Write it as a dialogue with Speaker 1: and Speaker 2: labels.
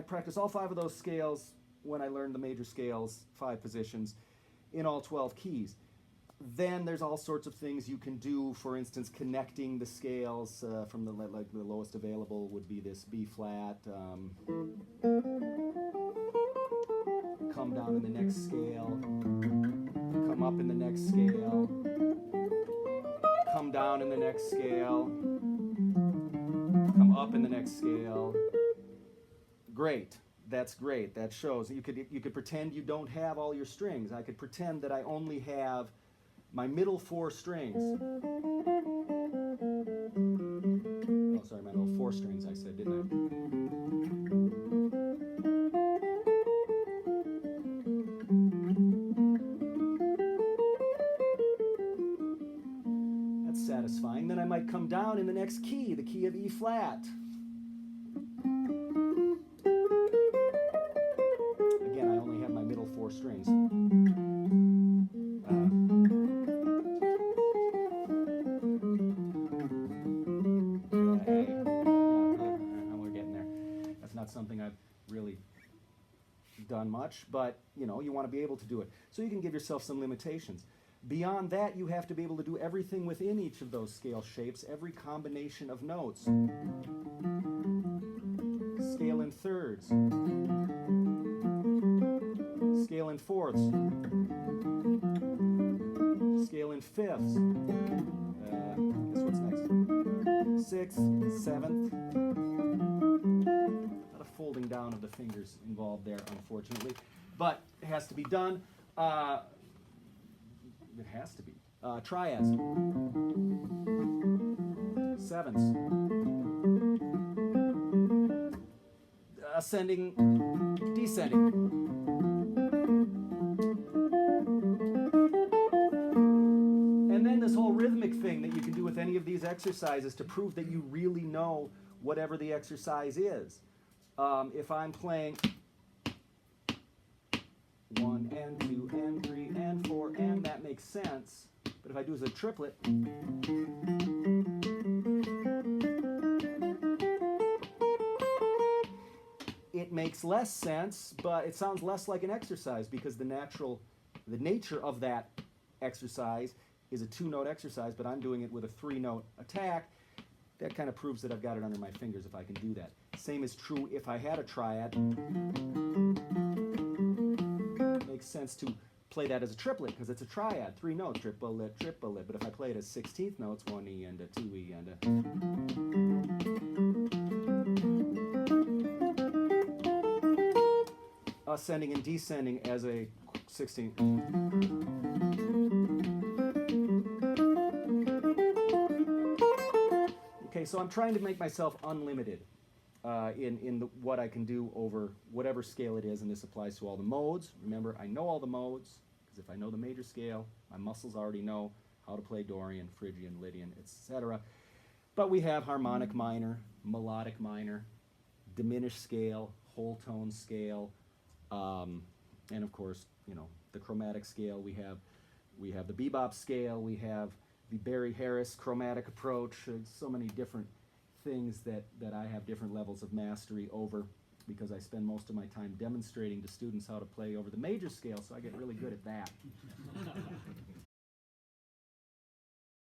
Speaker 1: I practice all 5 of those scales when I learn the major scales, 5 positions, in all 12 keys. Then there's all sorts of things you can do. For instance, connecting the scales from the lowest available would be this B flat. Come down in the next scale. Come up in the next scale. Come down in the next scale. Come up in the next scale. Great. That's great. That shows. You could pretend you don't have all your strings. I could pretend that I only have my middle 4 strings. Oh, sorry, my middle 4 strings I said, didn't I? That's satisfying. Then I might come down in the next key, the key of E flat. Again, I only have my middle 4 strings. Something I've really done much, but you want to be able to do it. So you can give yourself some limitations. Beyond that, you have to be able to do everything within each of those scale shapes, every combination of notes. Scale in thirds. Scale in fourths. Scale in fifths. Guess what's next? Sixth, seventh. Folding down of the fingers involved there, unfortunately, but it has to be done. It has to be. Triads, sevenths, ascending, descending. And then this whole rhythmic thing that you can do with any of these exercises to prove that you really know whatever the exercise is. If I'm playing 1 and 2 and 3 and 4 and that makes sense, but if I do as a triplet, it makes less sense, but it sounds less like an exercise because the nature of that exercise is a 2-note exercise, but I'm doing it with a 3-note attack. That kind of proves that I've got it under my fingers if I can do that. Same is true if I had a triad. It makes sense to play that as a triplet because it's a triad, 3 notes, triplet, triplet. But if I play it as 16th notes, 1 E and a 2 E and a ascending and descending as a 16th. Okay, so I'm trying to make myself unlimited in what I can do over whatever scale it is, and this applies to all the modes. Remember, I know all the modes, because if I know the major scale, my muscles already know how to play Dorian, Phrygian, Lydian, etc. But we have harmonic minor, melodic minor, diminished scale, whole tone scale, and of course, the chromatic scale. We have the bebop scale, we have the Barry Harris chromatic approach. So many different things that I have different levels of mastery over because I spend most of my time demonstrating to students how to play over the major scale, so I get really good at that.